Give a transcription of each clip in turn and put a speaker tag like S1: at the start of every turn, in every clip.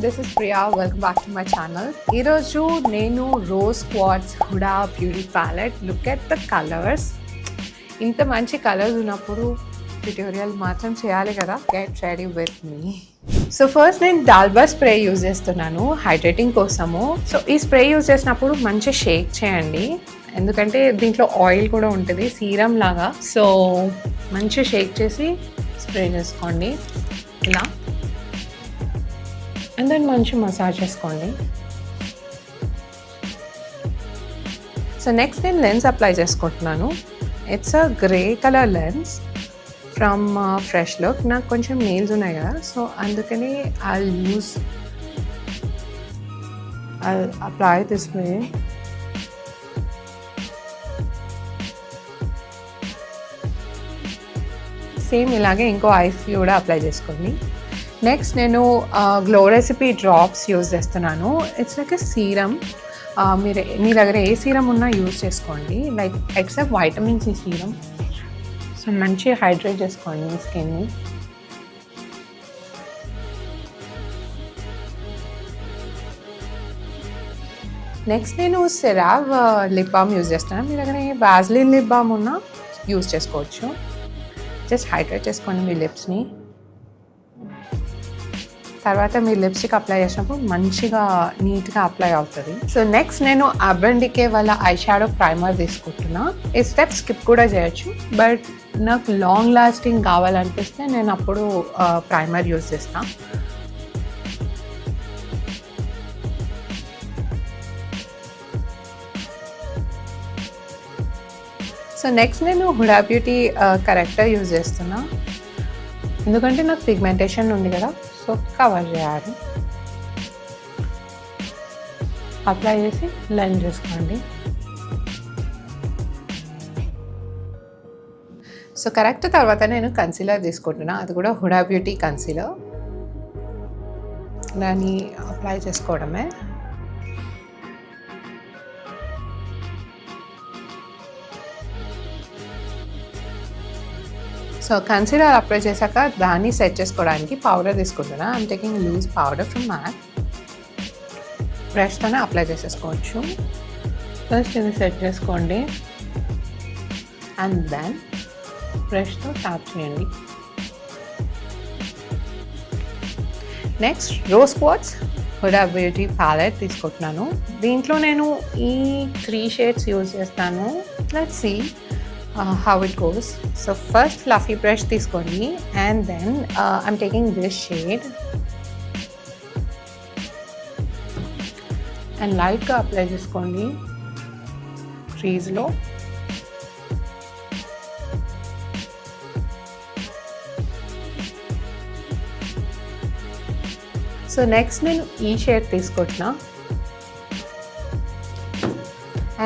S1: this is Priya. Welcome back to my channel. ఈరోజు నేను rose quartz Huda beauty palette look at the colours. ఇంత మంచి colours ఉన్నప్పుడు tutorial మాత్రం చేయాలి కదా. Get ready with me. So first నేను డాల్బా స్ప్రే యూజ్ చేస్తున్నాను హైడ్రేటింగ్ కోసము. సో ఈ స్ప్రే యూజ్ చేసినప్పుడు మంచి షేక్ చేయండి, ఎందుకంటే దీంట్లో ఆయిల్ కూడా ఉంటుంది సీరం లాగా. సో మంచి షేక్ చేసి స్ప్రే చేసుకోండి ఇలా, అండ్ దెన్ మంచి మసాజ్ చేసుకోండి. సో నెక్స్ట్ నేను లెన్స్ అప్లై చేసుకుంటున్నాను. It's a grey colour lens from fresh look. నాకు కొంచెం నెయిల్స్ ఉన్నాయి కదా, సో అందుకని I'll apply this way. Same ఇలాగే ఇంకో ఐస్కి కూడా అప్లై చేసుకోండి. నెక్స్ట్ నేను గ్లో రెసిపీ డ్రాప్స్ యూజ్ చేస్తున్నాను. It's like a serum. మీ దగ్గర ఏ సీరం ఉన్నా యూజ్ చేసుకోండి, like except vitamin C serum. So మంచి హైడ్రేట్ చేసుకోండి మీ స్కిన్ని. నెక్స్ట్ నేను సెరావ్ లిప్ బామ్ యూజ్ చేస్తున్నాను. మీ దగ్గర వాజ్లిన్ లిప్ బామ్ ఉన్నా యూజ్ చేసుకోవచ్చు. జస్ట్ హైడ్రేట్ చేసుకోండి మీ లిప్స్ని. తర్వాత మీ లిప్స్టిక్ అప్లై చేసినప్పుడు మంచిగా నీట్గా అప్లై అవుతుంది. సో నెక్స్ట్ నేను అర్బన్ డికే వాళ్ళ ఐ షాడో ప్రైమర్ తీసుకుంటున్నా. ఈ స్టెప్ స్కిప్ కూడా చేయొచ్చు, బట్ నాకు లాంగ్ లాస్టింగ్ కావాలనిపిస్తే నేను అప్పుడు ప్రైమర్ యూజ్ చేస్తాను. సో నెక్స్ట్ నేను హుడా బ్యూటీ కరెక్టర్ యూజ్ చేస్తున్నా, ఎందుకంటే నాకు పిగ్మెంటేషన్ ఉంది కదా, సో కవర్ చేయాలి. అప్లై చేసి బ్లెండ్ చేసుకోండి. సో కరెక్ట్ తర్వాత నేను కన్సీలర్ తీసుకుంటున్నా, అది కూడా హుడా బ్యూటీ కన్సీలర్. దాన్ని అప్లై చేసుకోవడమే. సో కన్సీలర్ అప్లై చేశాక దాన్ని సెట్ చేసుకోవడానికి పౌడర్ తీసుకుంటున్నా. I'm taking loose powder from MAC. బ్రష్తోనే అప్లై చేసేసుకోవచ్చు. ఫస్ట్ ఇది సెట్ చేసుకోండి, అండ్ దెన్ బ్రష్తో ట్యాప్ చేయండి. Next rose quartz Huda beauty palette తీసుకుంటున్నాను. దీంట్లో నేను ఈ 3 షేడ్స్ యూజ్ చేస్తాను. Let's see how it goes. So first fluffy brush తీసుకోండి, and then I'm taking this shade and light గా అప్లై చేసుకోండి crease లో. సో నెక్స్ట్ నేను ఈ షేడ్ తీసుకుంటున్నా,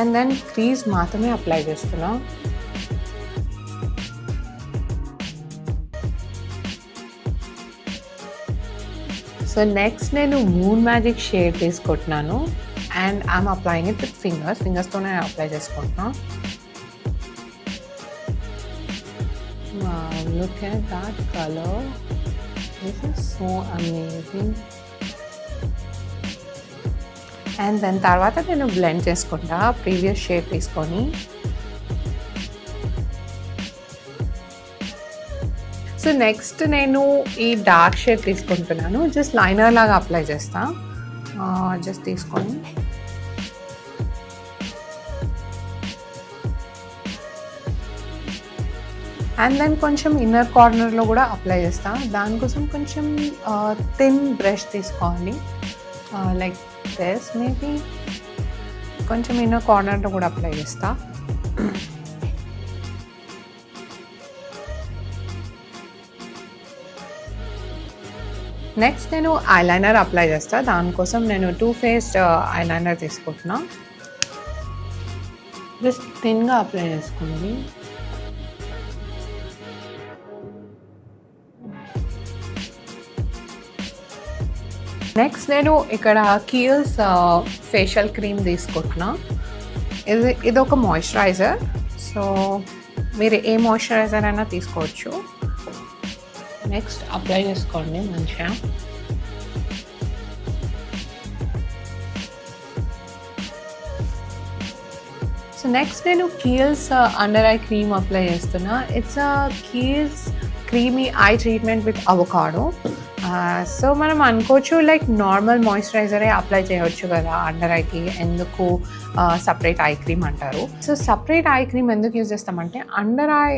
S1: అండ్ దెన్ క్రీజ్ మాత్రమే అప్లై చేస్తున్నా. సో నెక్స్ట్ నేను మూన్ మ్యాజిక్ షేడ్ తీసుకుంటున్నాను, and I'm applying it with ఫింగర్స్తోనే అప్లై చేసుకుంటున్నాను. Look at that colour, this is so amazing. And దాని తర్వాత నేను బ్లెండ్ చేసుకుంటా ప్రీవియస్ షేడ్ తీసుకొని. సో నెక్స్ట్ నేను ఈ డార్క్ షేడ్ తీసుకుంటున్నాను. జస్ట్ లైనర్ లాగా అప్లై చేస్తా. జస్ట్ తీసుకొని అండ్ దెన్ కొంచెం ఇన్నర్ కార్నర్లో కూడా అప్లై చేస్తా. దానికోసం కొంచెం థిన్ బ్రష్ తీసుకోవాలి, లైక్ దిస్. మేబీ కొంచెం ఇన్నర్ కార్నర్లో కూడా అప్లై చేస్తా. నెక్స్ట్ నేను ఐలైనర్ అప్లై చేస్తా. దానికోసం నేను 2 ఫేస్డ్ ఐలైనర్ తీసుకుంటున్నా. జస్ట్ థిన్గా అప్లై చేసుకోండి. నెక్స్ట్ నేను ఇక్కడ కీల్స్ ఫేషియల్ క్రీమ్ తీసుకుంటున్నా. ఇది ఒక మాయిశ్చరైజర్. సో మీరు ఏ మాయిశ్చరైజర్ అయినా తీసుకోవచ్చు. నెక్స్ట్ అప్లై చేసుకోండి మంచిగా. సో నెక్స్ట్ నేను Kiehl's under eye cream apply చేస్తున్నా. It's Kiehl's creamy eye treatment with avocado. So మనం అనుకోవచ్చు లైక్ నార్మల్ మాయిశ్చరైజరే అప్లై చేయవచ్చు కదా అండర్ ఐకి, ఎందుకు సపరేట్ ఐ క్రీమ్ అంటారు. సో సపరేట్ ఐ క్రీమ్ ఎందుకు యూజ్ చేస్తామంటే అండర్ ఐ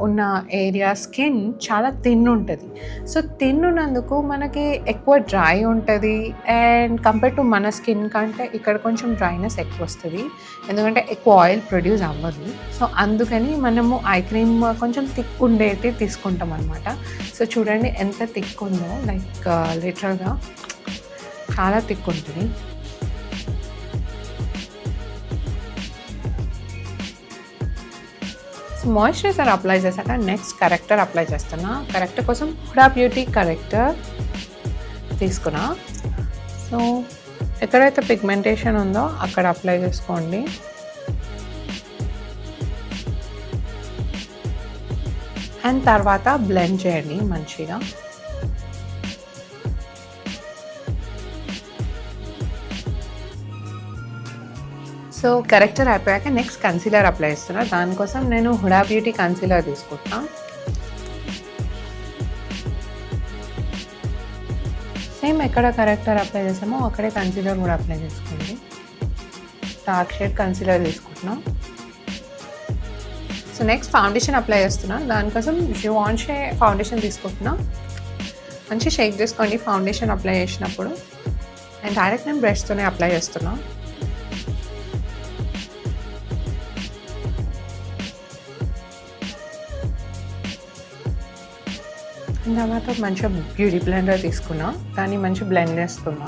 S1: ఉన్న ఏరియా స్కిన్ చాలా థిన్ ఉంటుంది. సో థిన్ ఉన్నందుకు మనకి ఎక్కువ డ్రై ఉంటుంది అండ్ కంపేర్ టు మన స్కిన్ కంటే ఇక్కడ కొంచెం డ్రైనెస్ ఎక్కువ వస్తుంది, ఎందుకంటే ఎక్కువ ఆయిల్ ప్రొడ్యూస్ అవ్వదు. సో అందుకని మనము ఐ క్రీమ్ కొంచెం థిక్ ఉండేది తీసుకుంటాం అనమాట. సో చూడండి ఎంత థిక్ ఉందో, లైక్ లిటరల్గా చాలా థిక్ ఉంటుంది. సో మాయిశ్చరైజర్ అప్లై చేశాక నెక్స్ట్ కరెక్టర్ అప్లై చేస్తున్నా. కరెక్టర్ కోసం హుడా బ్యూటీ కరెక్టర్ తీసుకున్నా. సో ఎక్కడైతే పిగ్మెంటేషన్ ఉందో అక్కడ అప్లై చేసుకోండి. అండ్ తర్వాత బ్లెండ్ చేయండి మంచిగా. సో కరెక్టర్ అయిపోయాక నెక్స్ట్ కన్సీలర్ అప్లై చేస్తున్నా. దానికోసం నేను హుడా బ్యూటీ కన్సీలర్ తీసుకుంటున్నా. సేమ్ ఎక్కడ కరెక్టర్ అప్లై చేసామో అక్కడే కన్సీలర్ కూడా అప్లై చేసుకోండి. డార్క్ షేడ్ కన్సీలర్ తీసుకుంటున్నా. సో నెక్స్ట్ ఫౌండేషన్ అప్లై చేస్తున్నా. దానికోసం జివాన్షే ఫౌండేషన్ తీసుకుంటున్నా. మంచి షేక్ చేసుకోండి ఫౌండేషన్ అప్లై చేసినప్పుడు. అండ్ డైరెక్ట్ నేను బ్రష్తోనే అప్లై చేస్తున్నా. తర్వాత మంచిగా బ్యూటీ బ్లెండర్ తీసుకున్నా, దాన్ని మంచిగా బ్లెండ్ చేస్తున్నా.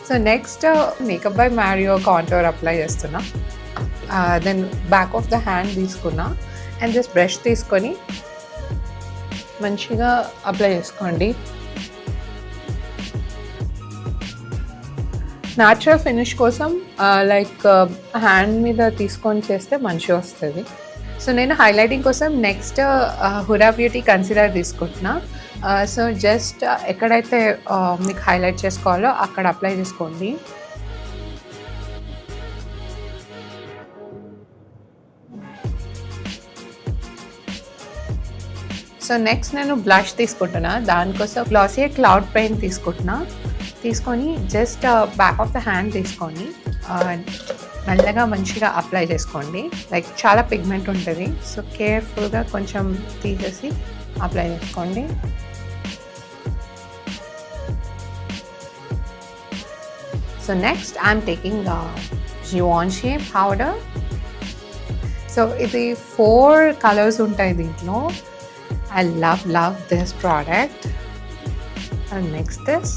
S1: So next makeup by Mario contour apply చేస్తున్నా. Then back of the hand తీసుకున్నా అండ్ జస్ట్ బ్రష్ తీసుకొని మంచిగా అప్లై చేసుకోండి. న్యాచురల్ ఫినిష్ కోసం లైక్ హ్యాండ్ మీద తీసుకొని చేస్తే మంచిగా వస్తుంది. సో నేను హైలైటింగ్ కోసం నెక్స్ట్ హుడా బ్యూటీ కన్సీలర్ తీసుకుంటున్నా. సో జస్ట్ ఎక్కడైతే మీకు హైలైట్ చేసుకోవాలో అక్కడ అప్లై చేసుకోండి. సో నెక్స్ట్ నేను బ్లష్ తీసుకుంటున్నా. దానికోసం గ్లాసీ క్లౌడ్ పెయింట్ తీసుకుంటున్నా. తీసుకొని just back of the hand తీసుకొని మెల్లగా మంచిగా అప్లై చేసుకోండి. లైక్ చాలా పిగ్మెంట్ ఉంటుంది, సో కేర్ఫుల్గా కొంచెం తీసేసి అప్లై చేసుకోండి. So next I'm taking Givenchy powder. So ఇది 4 కలర్స్ ఉంటాయి దీంట్లో. I love this product. And next this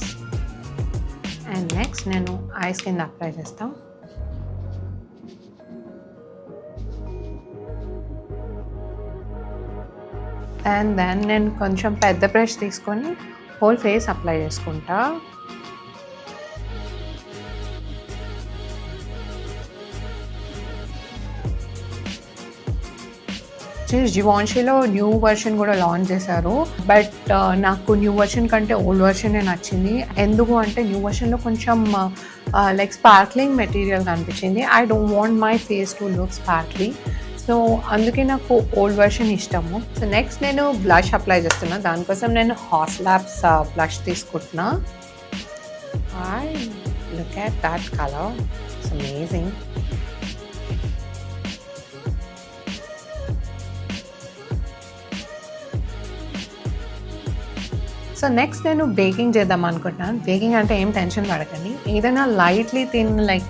S1: and next నేను ఐస్ కింద అప్లై చేస్తాను. అండ్ దెన్ నేను కొంచెం పెద్ద బ్రష్ తీసుకొని హోల్ ఫేస్ అప్లై చేసుకుంటా. జివాన్షీలో న్యూ వర్షన్ కూడా లాంచ్ చేశారు, బట్ నాకు న్యూ వర్షన్ కంటే ఓల్డ్ వర్షనే నచ్చింది. ఎందుకు అంటే న్యూ వర్షన్లో కొంచెం లైక్ స్పార్క్లింగ్ మెటీరియల్ కనిపించింది. I don't want my face to look sparkly, so అందుకే నాకు ఓల్డ్ వర్షన్ ఇష్టము. సో నెక్స్ట్ నేను బ్లష్ అప్లై చేస్తున్నా. దానికోసం నేను హాస్లాబ్స్ బ్లష్ తీసుకుంటున్నా. Look at that colour, it's amazing. So next నేను బేకింగ్ చేద్దాం అనుకుంటున్నాను. బేకింగ్ అంటే ఏం టెన్షన్ పడకండి. ఏదైనా లైట్లీ లైక్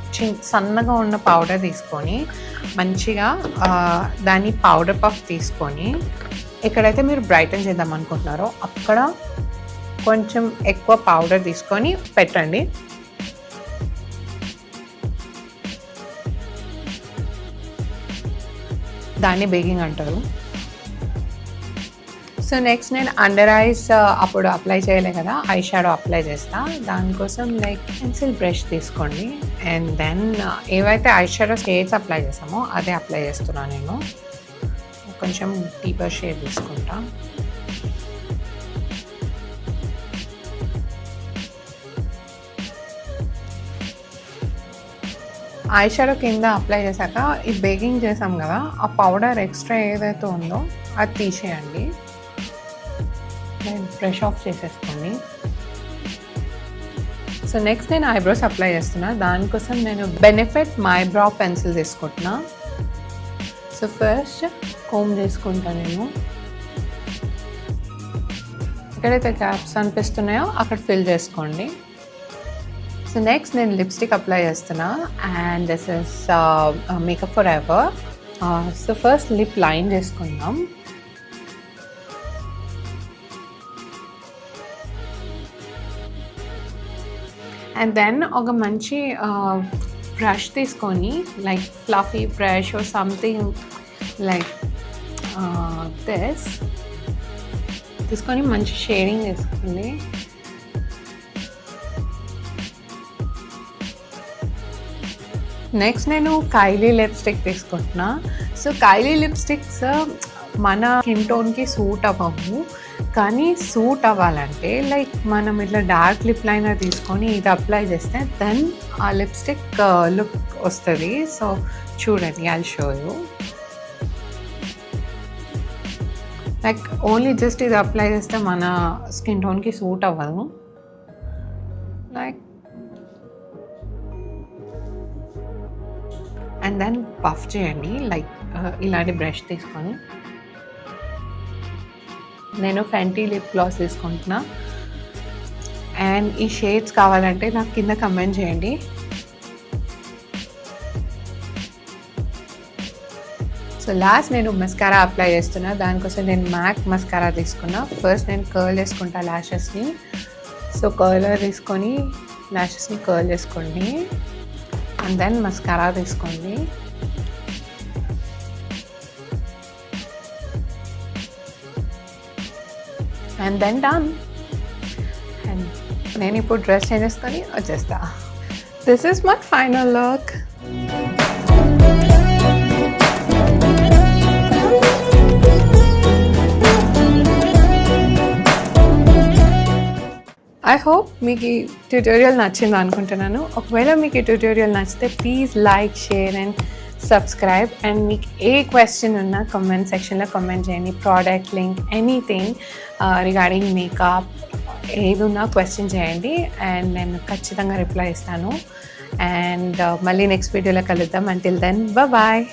S1: సన్నగా ఉన్న పౌడర్ తీసుకొని మంచిగా దాన్ని పౌడర్ పఫ్ తీసుకొని ఎక్కడైతే మీరు బ్రైటన్ చేద్దాం అనుకుంటున్నారో అక్కడ కొంచెం ఎక్కువ పౌడర్ తీసుకొని పెట్టండి. దాన్ని బేకింగ్ అంటారు. సో నెక్స్ట్ నేను అండర్ ఐస్ అప్పుడు అప్లై చేయలే కదా, ఐ షాడో అప్లై చేస్తా. దానికోసం లైక్ పెన్సిల్ బ్రష్ తీసుకోండి అండ్ దెన్ ఏవైతే ఐ షాడో షేడ్స్ అప్లై చేసామో అదే అప్లై చేస్తున్నాను. నేను కొంచెం డీపర్ షేడ్ తీసుకుంటా. ఐ షాడో కింద అప్లై చేశాక ఈ బేకింగ్ చేసాం కదా, ఆ పౌడర్ ఎక్స్ట్రా ఏదైతే ఉందో అది తీసేయండి. బ్రష్ ఆఫ్ చేసేసుకోండి. సో నెక్స్ట్ నేను ఐబ్రోస్ అప్లై చేస్తున్నా. దానికోసం నేను బెనిఫిట్ మై బ్రౌ పెన్సిల్ తీసుకుంటున్నా. సో ఫస్ట్ కోమ్ చేసుకుంటాను నేను. ఎక్కడైతే గ్యాప్స్ అనిపిస్తున్నాయో అక్కడ ఫిల్ చేసుకోండి. సో నెక్స్ట్ నేను లిప్స్టిక్ అప్లై చేస్తున్నా and this is makeup for ever. So first lip line చేసుకుందాం. అండ్ దెన్ ఒక మంచి బ్రష్ తీసుకొని, like fluffy brush or something like this తీసుకొని మంచి షేడింగ్ చేసుకోండి. నెక్స్ట్ నేను కైలీ లిప్స్టిక్ తీసుకుంటున్నా. సో కైలీ లిప్స్టిక్స్ మన స్కిన్ టోన్కి సూట్ అవ్వవు, కానీ సూట్ అవ్వాలంటే లైక్ మనం ఇట్లా డార్క్ లిప్ లైనర్ తీసుకొని ఇది అప్లై చేస్తే దెన్ ఆ లిప్స్టిక్ లుక్ వస్తుంది. సో చూడండి, I show you. Like only just ఇది అప్లై చేస్తే మన స్కిన్ టోన్కి సూట్ అవ్వదు. లైక్ అండ్ దెన్ పఫ్ చేయండి, లైక్ ఇలాంటి బ్రష్ తీసుకొని. నేను ఫెంటీ లిప్ గ్లాస్ తీసుకుంటున్నా. అండ్ ఈ షేడ్స్ కావాలంటే నాకు కింద కమెంట్ చేయండి. సో లాస్ట్ నేను మస్కారా అప్లై చేస్తున్నా. దానికోసం నేను మ్యాక్ మస్కారా తీసుకున్నా. ఫస్ట్ నేను కర్ల్ చేసుకుంటా ల్యాషెస్ని. సో కర్లర్ తీసుకొని ల్యాషెస్ని కర్ల్ చేసుకోండి అండ్ దెన్ మస్కారా తీసుకోండి. And then done. అండ్ నేను ఇప్పుడు డ్రెస్ చేంజ్ చేసుకొని వచ్చేస్తా. This is my final look. I hope మీకు ఈ ట్యూటోరియల్ నచ్చింది అనుకుంటున్నాను. ఒకవేళ మీకు ఈ ట్యూటోరియల్ నచ్చితే please like, share and subscribe. And మీకు ఏ క్వశ్చన్ ఉన్నా కామెంట్ సెక్షన్లో కామెంట్ చేయండి. Product link, anything regarding makeup ఏదున్నా క్వశ్చన్ చేయండి అండ్ నేను ఖచ్చితంగా రిప్లై ఇస్తాను. అండ్ మళ్ళీ నెక్స్ట్ వీడియోలో కలుద్దాం. Until then bye.